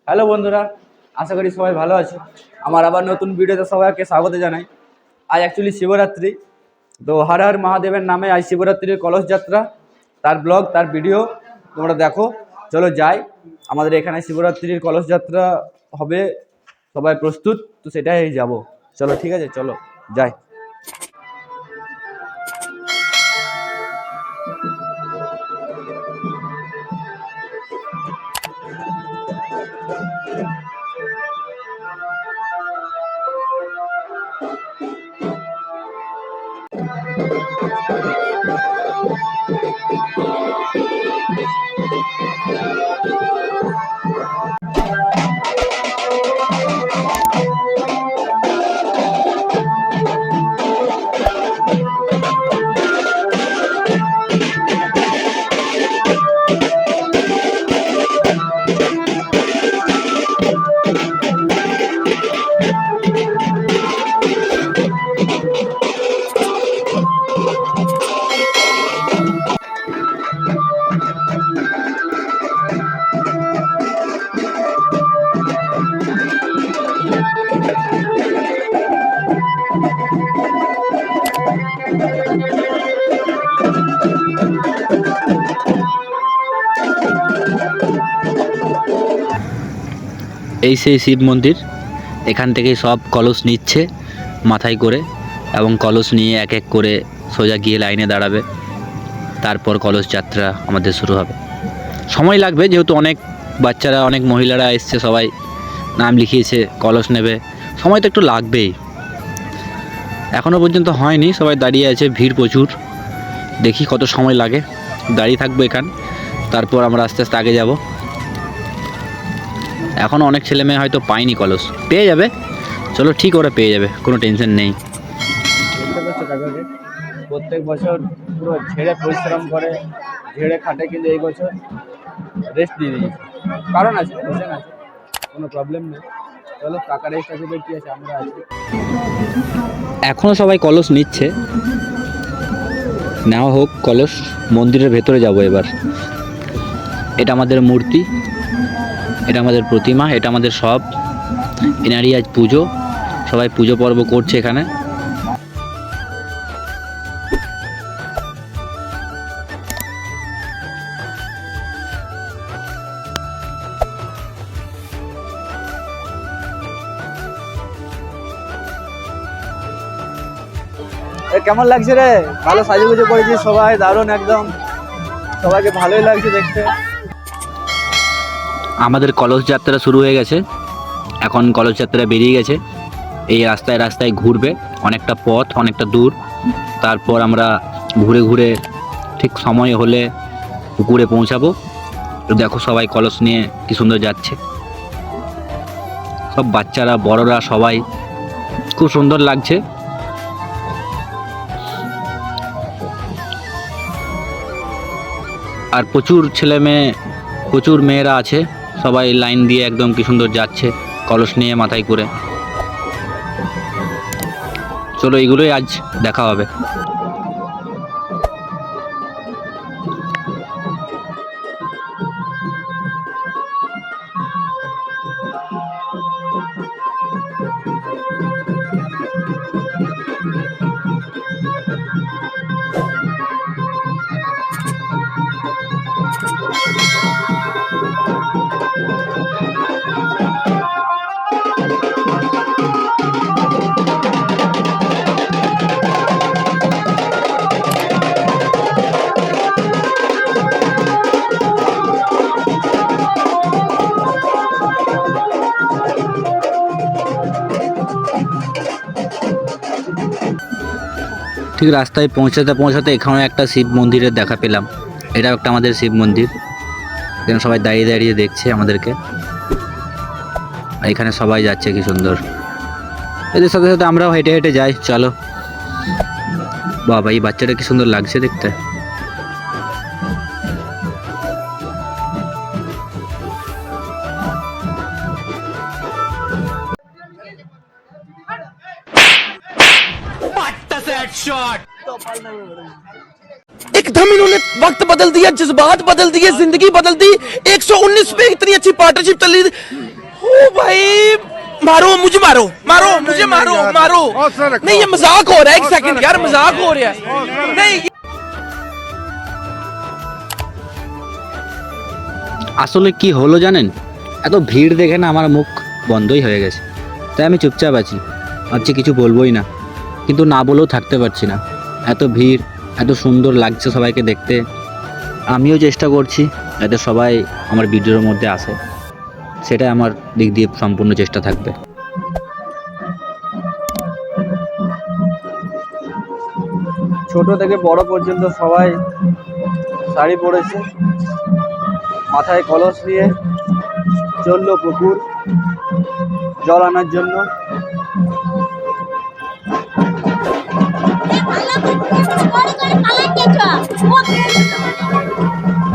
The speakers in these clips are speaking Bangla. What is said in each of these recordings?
হ্যালো বন্ধুরা, আশা করি সবাই ভালো আছে। আমার আবার নতুন ভিডিওতে সবাইকে স্বাগত জানাই। আজ অ্যাকচুয়ালি শিবরাত্রি, তো হর হর মহাদেবের নামে আজ শিবরাত্রির কলস যাত্রা, তার ব্লগ, তার ভিডিও তোমরা দেখো। চলো যাই, আমাদের এখানে শিবরাত্রির কলস যাত্রা হবে, সবাই প্রস্তুত তো সেটাই যাব। চলো ঠিক আছে, চলো যাই। এই সেই শিব মন্দির, এখান থেকেই সব কলস নিচ্ছে মাথায় করে, এবং কলস নিয়ে এক এক করে সোজা গিয়ে লাইনে দাঁড়াবে। তারপর কলস যাত্রা আমাদের শুরু হবে। সময় লাগবে, যেহেতু অনেক বাচ্চারা, অনেক মহিলারা এসছে, সবাই নাম লিখিয়েছে, কলস নেবে, সময় তো একটু লাগবেই। এখনও পর্যন্ত হয়নি, সবাই দাঁড়িয়ে আছে, ভিড় প্রচুর। দেখি কত সময় লাগে, দাঁড়িয়ে থাকবো এখান, তারপর আমরা আস্তে আস্তে আগে যাব। এখন অনেক ছেলে মেয়ে হয়তো পায়নি কলস, পেয়ে যাবে। চলো ঠিক, ওরা পেয়ে যাবে, কোনো টেনশন নেই। প্রত্যেক বছর পুরো ঝেড়ে পরিশ্রম করে, ঝেড়ে খাটে, কিন্তু এই বছর রেস্ট দিয়ে দিয়েছে। কারণ আছে, রিজন আছে, কোনো প্রবলেম নেই। চলো, কাকার রেস্ট আছে, কি আছে, আমরা আছি। এখনও সবাই কলস নিচ্ছে, নেওয়া হোক কলস। মন্দিরের ভেতরে যাব এবার। এটা আমাদের মূর্তি, এটা আমাদের প্রতিমা, এটা আমাদের সব। এনারই আজ পুজো, সবাই পুজো পর্ব করছে এখানে। কেমন লাগছে রে? ভালো সাজুগুজু করেছি সবাই, দারুণ একদম, সবাইকে ভালোই লাগছে দেখতে। আমাদের কলস যাত্রা শুরু হয়ে গেছে, এখন কলস যাত্রা বেরিয়ে গেছে। এই রাস্তায় রাস্তায় ঘুরবে, অনেকটা পথ, অনেকটা দূর। তারপর আমরা ঘুরে ঘুরে ঠিক সময় হলে পুকুরে পৌঁছাবো। দেখো সবাই কলস নিয়ে কি সুন্দর যাচ্ছে, সব বাচ্চারা, বড়রা, সবাই খুব সুন্দর লাগছে। আর প্রচুর ছেলে মেয়ে, প্রচুর মেয়েরা আছে, সবাই লাইন দিয়ে একদম কি সুন্দর যাচ্ছে কলস নিয়ে মাথায় করে। চলো, এগুলোই আজ দেখা হবে। ঠিক রাস্তায় পৌঁছাতে পৌঁছাতে এখানে একটা শিব মন্দিরের দেখা পেলাম। এটাও একটা আমাদের শিব মন্দির। এখানে সবাই দাঁড়িয়ে দাঁড়িয়ে দেখছে আমাদেরকে। এখানে সবাই যাচ্ছে, কি সুন্দর। এদের সাথে সাথে আমরাও হেঁটে হেঁটে যাই। চলো। বাবা, এই বাচ্চাটা কি সুন্দর লাগছে দেখতে। एकदम इन्होंने वक्त बदल दिया, जज्बात बदल दिए, जिंदगी बदल दी। 119 पे इतनी अच्छी पार्टनरशिप चल रही थी। भाई मारो मुझे, मारो मारो मुझे, मारो मारो। नहीं ये मजाक हो रहा है, एक सेकंड यार, मजाक हो रहा है। नहीं আসলে কি হলো জানেন, এত ভিড় দেখে না আমার মুখ বন্ধই হয়ে গেছে। তাই আমি চুপচাপ আছি, ভাবছি কিছু বলবোই না, কিন্তু না বলেও থাকতে পারছি না। এত ভিড়, এত সুন্দর লাগছে সবাইকে দেখতে। আমিও চেষ্টা করছি যাতে সবাই আমার ভিডিওর মধ্যে আসে, সেটাই আমার দিক দিয়ে সম্পূর্ণ চেষ্টা থাকবে। ছোট থেকে বড় পর্যন্ত সবাই শাড়ি পরেছে, মাথায় কলস নিয়ে চললো পুকুর জল আনার জন্য।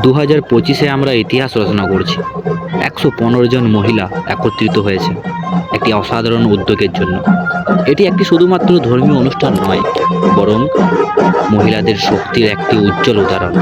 2025-এ আমরা ইতিহাস রচনা করছি। 115 জন মহিলা একত্রিত হয়েছে একটি অসাধারণ উদ্যোগের জন্য। এটি একটি শুধুমাত্র ধর্মীয় অনুষ্ঠান নয়, বরং মহিলাদের শক্তির একটি উজ্জ্বল উদাহরণ।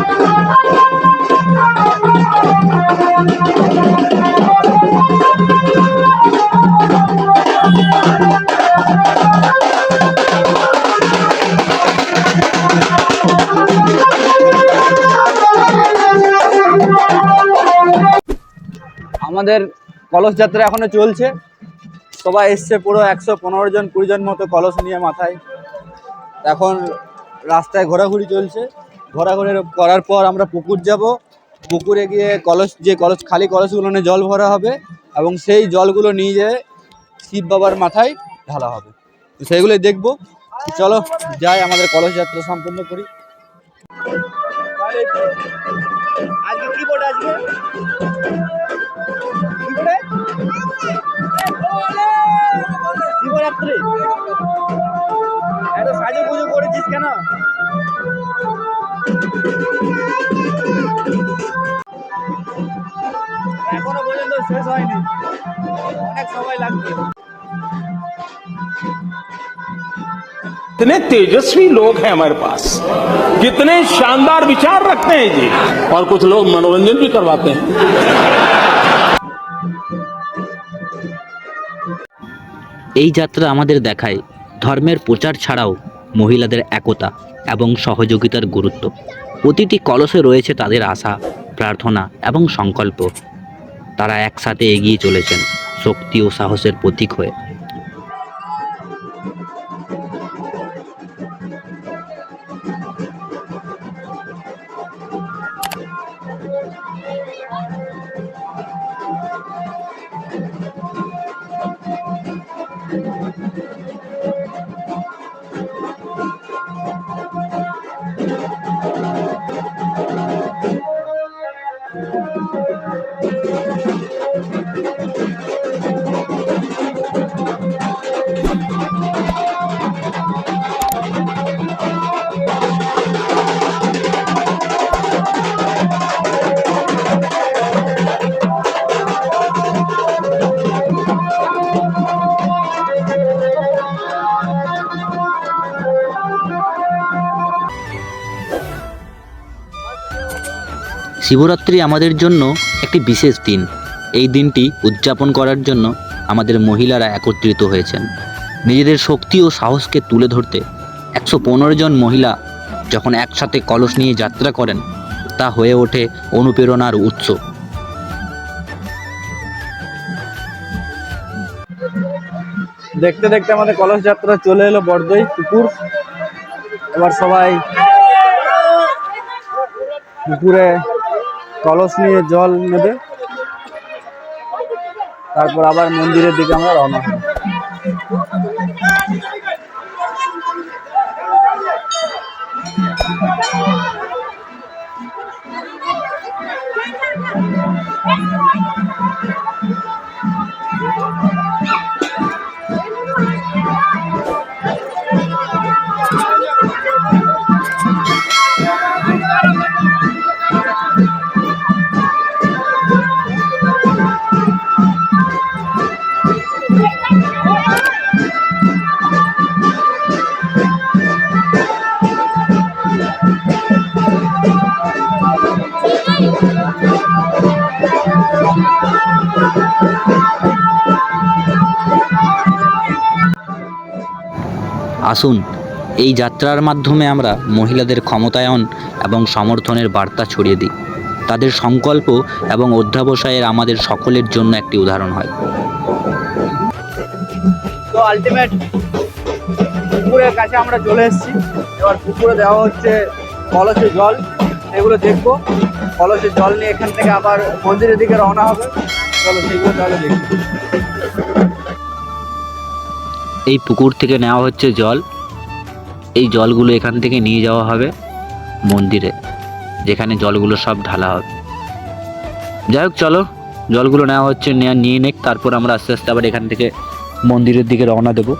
আমাদের কলস যাত্রা এখনো চলছে, সবাই এসছে পুরো 115 জন 20 জন মতো কলস নিয়ে মাথায়। এখন রাস্তায় ঘোরাঘুরি চলছে, ঘোরাঘুরি করার পর আমরা পুকুর যাব। পুকুরে গিয়ে কলস খালি কলসগুলো নিয়ে জল ভরা হবে এবং সেই জলগুলো নিয়ে যেয়ে শিব বাবার মাথায় ঢালা হবে। তো সেইগুলোই দেখবো, চলো যাই আমাদের কলস যাত্রা সম্পন্ন করি। আজকে কি বোর্ড, আজকে শিবরাত্রি, এত সাজু পুজো করেছিস কেন? এখনো পর্যন্ত শেষ হয়নি, অনেক সময় লাগবে। कितने तेजस्वी लोग हैं हमारे पास, कितने शानदार विचार रखते हैं जी, और कुछ लोग मनोरंजन भी करवाते हैं। এই যাত্রা আমাদের দেখায় ধর্মের প্রচার ছাড়াও মহিলাদের একতা এবং সহযোগিতার গুরুত্ব। প্রতিটি কলসে রয়েছে তাদের আশা, প্রার্থনা এবং সংকল্প। তারা একসাথে এগিয়ে চলেছেন শক্তি ও সাহসের প্রতীক হয়ে। শিবরাত্রি আমাদের জন্য একটি বিশেষ দিন। এই দিনটি উদযাপন করার জন্য আমাদের মহিলারা একত্রিত হয়েছেন নিজেদের শক্তি ও সাহসকে তুলে ধরতে। 115 জন মহিলা যখন একসাথে কলস নিয়ে যাত্রা করেন, তা হয়ে ওঠে অনুপ্রেরণার উৎস। দেখতে দেখতে আমাদের কলস যাত্রা চলে এলো বড়দই পুকুর। এবার সবাই পুকুরে কলস নিয়ে জল নেবে, তারপর আবার মন্দিরের দিকে আমরা রওনা হব। আসুন এই যাত্রার মাধ্যমে আমরা মহিলাদের ক্ষমতায়ন এবং সমর্থনের বার্তা ছড়িয়ে দিই। তাদের সংকল্প এবং অধ্যাবসায়ের আমাদের সকলের জন্য একটি উদাহরণ হয়। তো আলটিমেট পুকুরের কাছে আমরা চলে এসেছি। এবার পুকুরে দেওয়া হচ্ছে কলসের জল, এগুলো দেখবো। কলসের জল নিয়ে এখান থেকে আবার মন্দিরের দিকে রওনা হবে। চলো সেগুলো তাহলে দেখি। এই পুকুর থেকে নেওয়া হচ্ছে জল। এই জলগুলো এখান থেকে নিয়ে যাওয়া হবে মন্দিরে, যেখানে জলগুলো সব ঢালা হবে। যাই হোক, চলো জলগুলো নেওয়া হচ্ছে, নিয়ে নেক, তারপর আমরা আস্তে আস্তে আবার এখান থেকে মন্দিরের দিকে রওনা দেব।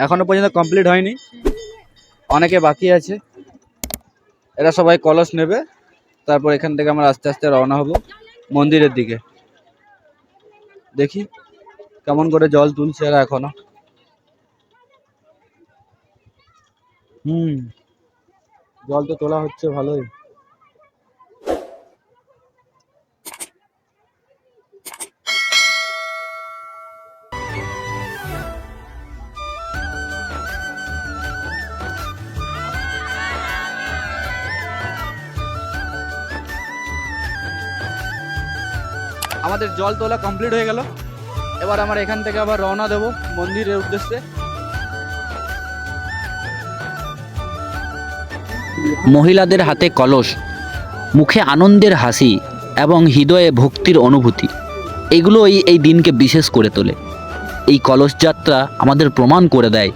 এখনো পর্যন্ত কমপ্লিট হয়নি, অনেকে বাকি আছে। এরা সবাই কলস নেবে, তারপর এখান থেকে আমরা আস্তে আস্তে রওনা হব মন্দিরের দিকে। দেখি কেমন করে জল তুলছে এরা এখনো। জল তো তোলা হচ্ছে ভালোই। আমাদের জল তোলা কমপ্লিট হয়ে গেল। এবার আমরা এখান থেকে আবার রওনা দেব মন্দিরের উদ্দেশ্যে। মহিলাদের হাতে কলস, মুখে আনন্দের হাসি এবং হৃদয়ে ভক্তির অনুভূতি, এগুলোই এই দিনকে বিশেষ করে তোলে। এই কলস যাত্রা আমাদের প্রমাণ করে দেয়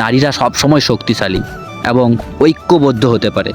নারীরা সবসময় শক্তিশালী এবং ঐক্যবদ্ধ হতে পারে।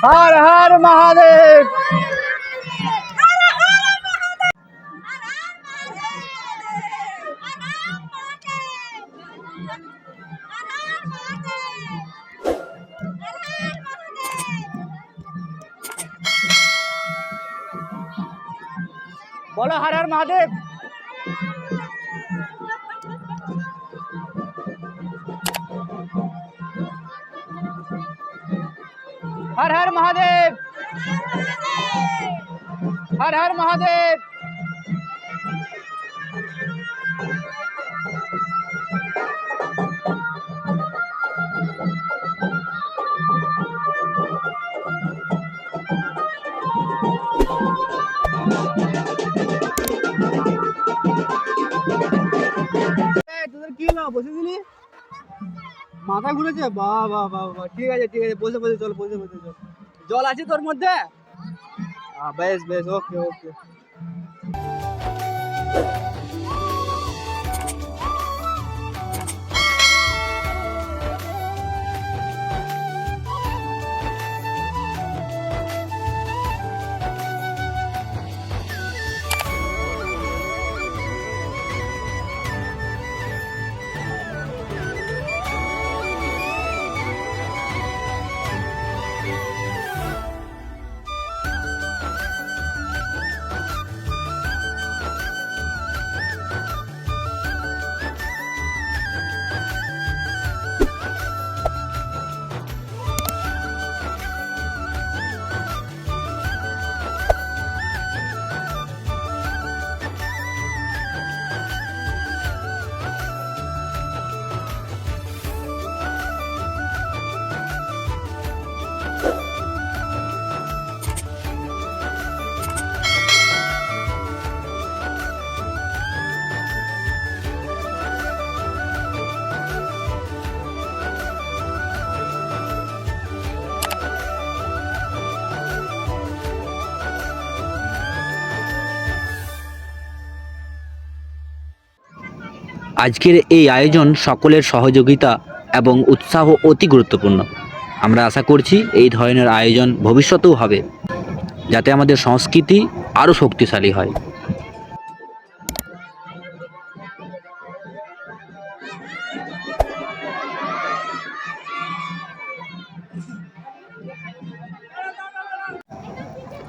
हर हर महादेव। बोलो हर हर महादेव। हर हर महादेव, हर हर महादेव। তোদের কি না বসে দিলি, মাথা ঘুরেছে? বাহ বাহ বাহ বাহ, ঠিক আছে ঠিক আছে, বসে বসে চল, বসে বসে চল। জল আছে তোর মধ্যে? বেশ বেশ, ওকে ওকে। আজকের এই আয়োজন সকলের সহযোগিতা এবং উৎসাহ অতি গুরুত্বপূর্ণ। আমরা আশা করছি এই ধরনের আয়োজন ভবিষ্যতেও হবে, যাতে আমাদের সংস্কৃতি আরও শক্তিশালী হয়।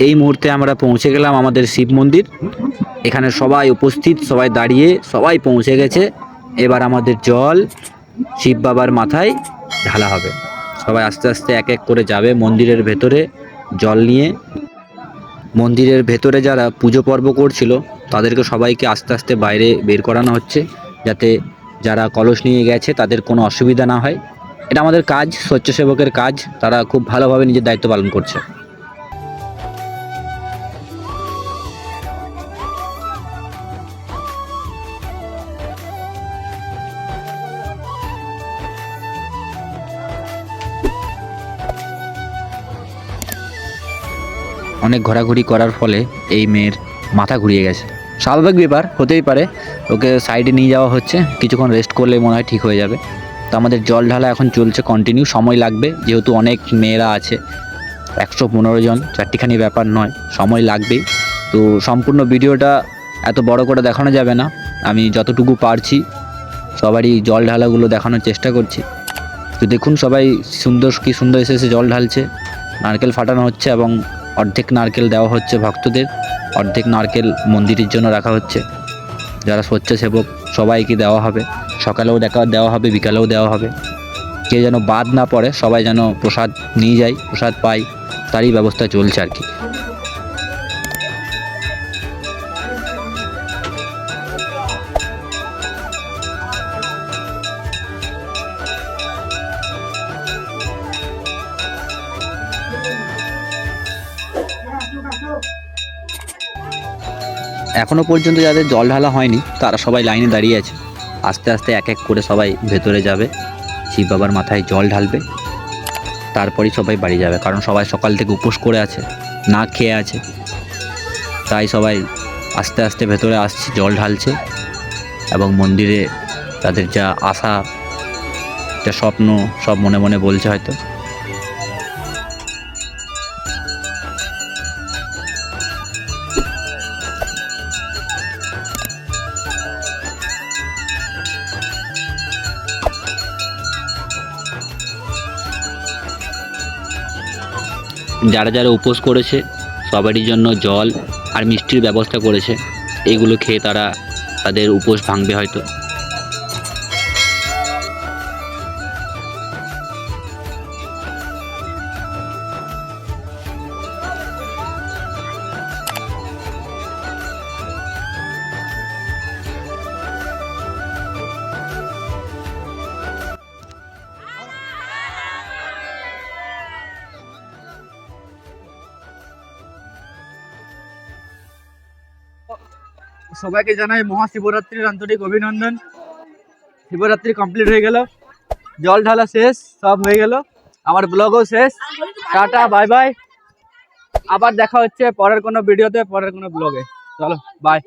এই মুহূর্তে আমরা পৌঁছে গেলাম আমাদের শিব মন্দির। এখানে সবাই উপস্থিত, সবাই দাঁড়িয়ে, সবাই পৌঁছে গেছে। এবার আমাদের জল শিব বাবার মাথায় ঢালা হবে। সবাই আস্তে আস্তে এক এক করে যাবে মন্দিরের ভেতরে জল নিয়ে। মন্দিরের ভেতরে যারা পুজো পর্ব করছিল তাদেরকে সবাইকে আস্তে আস্তে বাইরে বের করানো হচ্ছে, যাতে যারা কলস নিয়ে গেছে তাদের কোনো অসুবিধা না হয়। এটা আমাদের কাজ, স্বেচ্ছাসেবকের কাজ। তারা খুব ভালোভাবে নিজের দায়িত্ব পালন করছে। অনেক ঘোরাঘুরি করার ফলে এই মেয়ের মাথা ঘুরিয়ে গেছে। স্বাভাবিক ব্যাপার, হতেই পারে। ওকে সাইডে নিয়ে যাওয়া হচ্ছে, কিছুক্ষণ রেস্ট করলে মনে হয় ঠিক হয়ে যাবে। তো আমাদের জল ঢালা এখন চলছে কন্টিনিউ। সময় লাগবে, যেহেতু অনেক মেয়েরা আছে, 115 জন, চারটিখানি ব্যাপার নয়, সময় লাগবেই। তো সম্পূর্ণ ভিডিওটা এত বড় করে দেখানো যাবে না, আমি যতটুকু পারছি সবারই জল ঢালাগুলো দেখানোর চেষ্টা করছি। তো দেখুন সবাই কি সুন্দর এসে জল ঢালছে। নারকেল ফাটানো হচ্ছে এবং অর্ধেক নারকেল দেওয়া হচ্ছে ভক্তদের, অর্ধেক নারকেল মন্দিরের জন্য রাখা হচ্ছে। যারা স্বেচ্ছাসেবক সবাইকে দেওয়া হবে, সকালেও দেওয়া হবে, বিকালেও দেওয়া হবে। কেউ যেন বাদ না পড়ে, সবাই যেন প্রসাদ নিয়ে যায়, প্রসাদ পাই, তারই ব্যবস্থা চলছে আর কি। এখনও পর্যন্ত যাদের জল ঢালা হয়নি তারা সবাই লাইনে দাঁড়িয়ে আছে। আস্তে আস্তে এক এক করে সবাই ভেতরে যাবে, শিব বাবার মাথায় জল ঢালবে, তারপরেই সবাই বাড়ি যাবে। কারণ সবাই সকাল থেকে উপোস করে আছে, না খেয়ে আছে, তাই সবাই আস্তে আস্তে ভেতরে আসছে, জল ঢালছে এবং মন্দিরে তাদের যা আশা, যা স্বপ্ন সব মনে মনে বলছে হয়তো। যারা যারা উপোস করেছে সবারই জন্য জল আর মিষ্টির ব্যবস্থা করেছে। এগুলো খেয়ে তারা তাদের উপোস ভাঙবে হয়তো। সবাইকে জানাই মহাশিবরাত্রির আন্তরিক অভিনন্দন। শিবরাত্রি কমপ্লিট হয়ে গেল, জল ঢালা শেষ, সব হয়ে গেল, আমার ব্লগও শেষ। Tata, bye bye. আবার দেখা হচ্ছে পরের কোনো ভিডিওতে, পরের কোনো ব্লগে। চলো বাই।